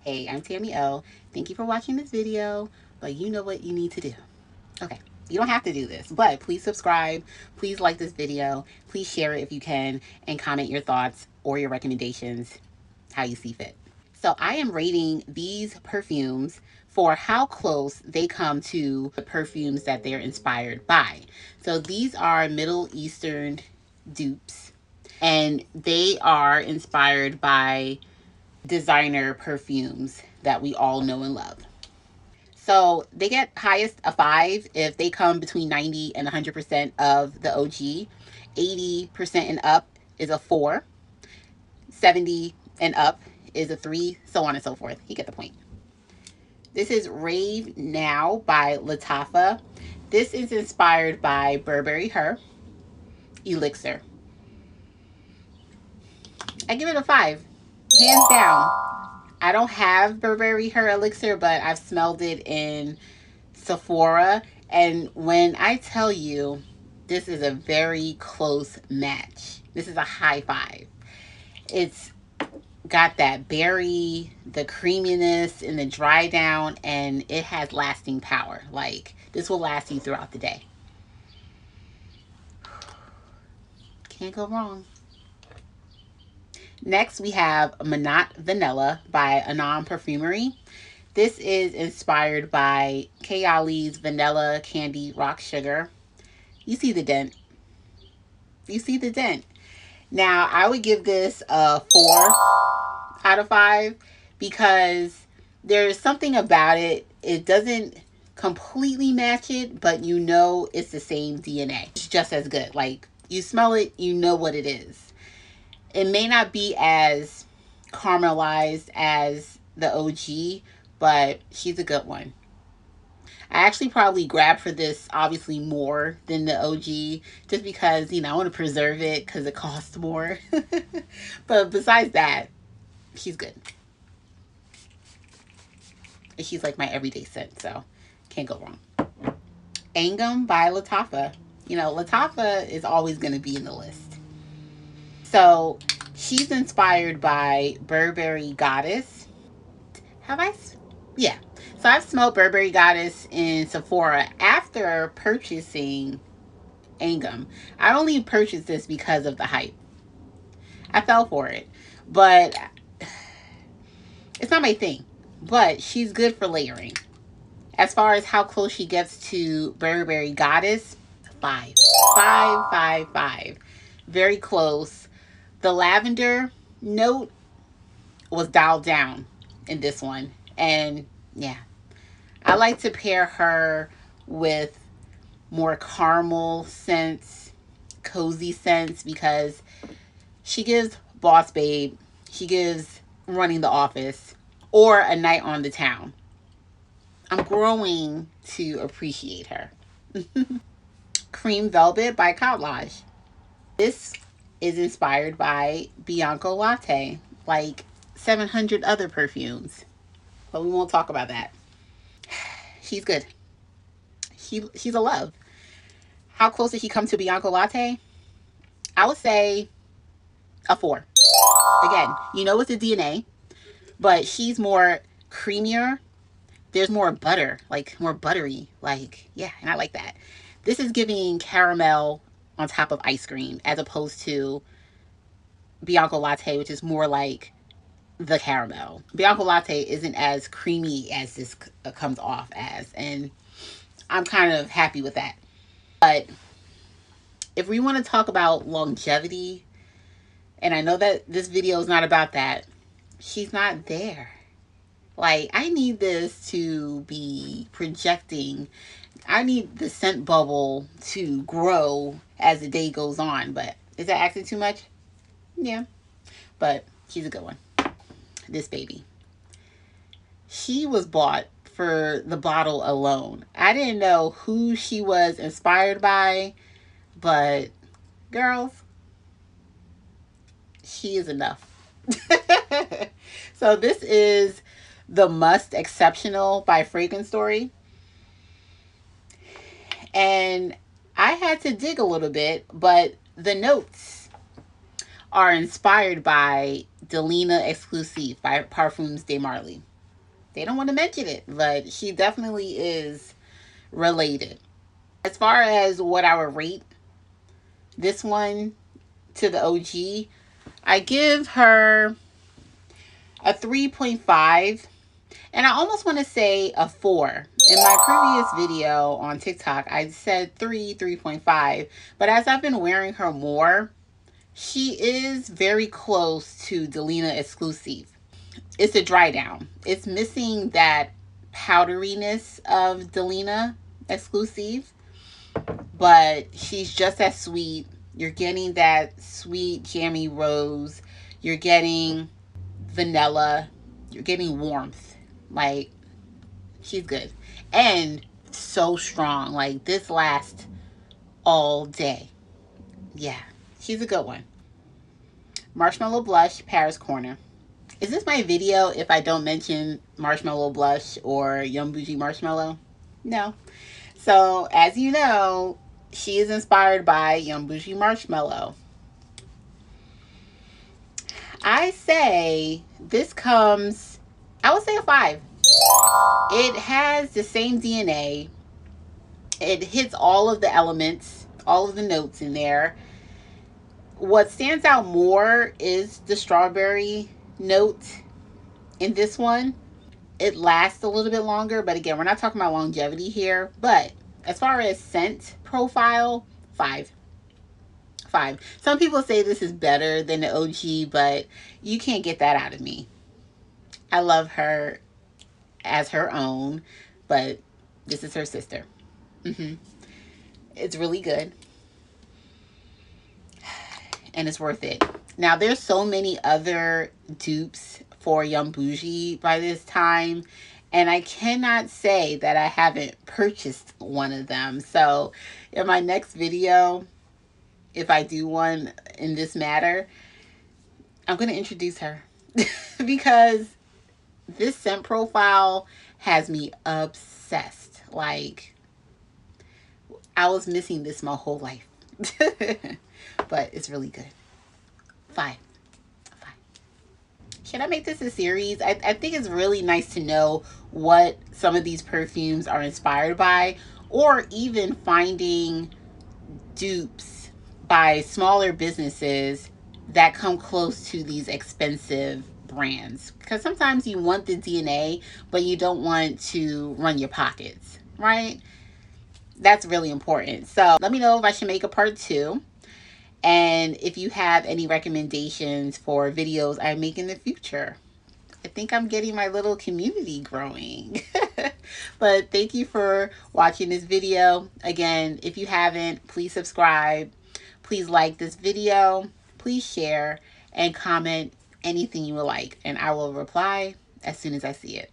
Hey, I'm Tammy O. Thank you for watching this video, but you know what you need to do. Okay, you don't have to do this, but please subscribe, please like this video, please share it if you can, and comment your thoughts or your recommendations, how you see fit. So I am rating these perfumes for how close they come to the perfumes that they're inspired by. So these are Middle Eastern dupes, and they are inspired by designer perfumes that we all know and love. So they get highest a 5 if they come between 90 and 100% of the OG. 80% and up is a 4. 70 and up is a 3, so on and so forth. You get the point. This is Rave Now by Lattafa. This is inspired by Burberry Her Elixir. I give it a 5, hands down. I don't have Burberry Her Elixir, but I've smelled it in Sephora. And when I tell you, this is a very close match. This is a high 5. It's got that berry, the creaminess, and the dry down, and it has lasting power. Like, this will last you throughout the day. Can't go wrong. Next, we have Manat Vanilla by Angham Perfumery. This is inspired by Kayali's Vanilla Candy Rock Sugar. You see the dent. You see the dent. Now, I would give this a 4 out of 5 because there's something about it. It doesn't completely match it, but you know it's the same DNA. It's just as good. Like, you smell it, you know what it is. It may not be as caramelized as the OG, but she's a good one. I actually probably grabbed for this obviously more than the OG just because, I want to preserve it because it costs more. But besides that, she's good. And she's like my everyday scent, so can't go wrong. Angham by Lattafa. Lattafa is always going to be in the list. So she's inspired by Burberry Goddess. Yeah. So I've smelled Burberry Goddess in Sephora after purchasing Angham. I only purchased this because of the hype. I fell for it. But it's not my thing. But she's good for layering. As far as how close she gets to Burberry Goddess, 5. 5, 5, 5. Very close. The lavender note was dialed down in this one. And yeah, I like to pair her with more caramel scents, cozy scents, because she gives boss babe, she gives running the office, or a night on the town. I'm growing to appreciate her. Cream Velvet by Kayali. This is inspired by Bianco Latte, like 700 other perfumes. But we won't talk about that. She's good. She's a love. How close did she come to Bianco Latte? I would say a 4. Again, it's the DNA, but she's more creamier. There's more butter, like more buttery. Like, yeah, and I like that. This is giving caramel on top of ice cream as opposed to Bianco Latte, which is more like the caramel. Bianco Latte isn't as creamy as this comes off as, and I'm kind of happy with that. But if we want to talk about longevity, and I know that this video is not about that, she's not there. Like, I need this to be projecting. I need the scent bubble to grow as the day goes on. But is that asking too much? Yeah. But she's a good one. This baby. She was bought for the bottle alone. I didn't know who she was inspired by, but girls, she is enough. So this is the Must Exceptional by Fragrance Story. And I had to dig a little bit, but the notes are inspired by Delina Exclusive by Perfumes de Marly. They don't want to mention it, but she definitely is related. As far as what I would rate this one to the OG, I give her a 3.5. And I almost want to say a 4. In my previous video on TikTok, I said 3.5. But as I've been wearing her more, she is very close to Delina Exclusive. It's a dry down. It's missing that powderiness of Delina Exclusive, but she's just as sweet. You're getting that sweet jammy rose. You're getting vanilla. You're getting warmth. Like, she's good. And so strong. Like, this lasts all day. Yeah, she's a good one. Marshmallow Blush, Paris Corner. Is this my video if I don't mention Marshmallow Blush or Young Bougie Marshmallow? No. So, as you know, she is inspired by Young Bougie Marshmallow. I say this comes, I would say a 5. It has the same DNA. It hits all of the elements, all of the notes in there. What stands out more is the strawberry note in this one. It lasts a little bit longer, but again, we're not talking about longevity here. But as far as scent profile, 5. 5. Some people say this is better than the OG, but you can't get that out of me. I love her as her own, but this is her sister. It's really good. And it's worth it. Now, there's so many other dupes for Young Bougie by this time, and I cannot say that I haven't purchased one of them. So in my next video, if I do one in this matter, I'm going to introduce her because this scent profile has me obsessed. Like, I was missing this my whole life. But it's really good. 5. Should I make this a series? I think it's really nice to know what some of these perfumes are inspired by, or even finding dupes by smaller businesses that come close to these expensive brands. Because sometimes you want the DNA, but you don't want to run your pockets, right? That's really important. So let me know if I should make a part 2. And if you have any recommendations for videos I make in the future. I think I'm getting my little community growing. But thank you for watching this video. Again, if you haven't, please subscribe. Please like this video. Please share and comment anything you would like. And I will reply as soon as I see it.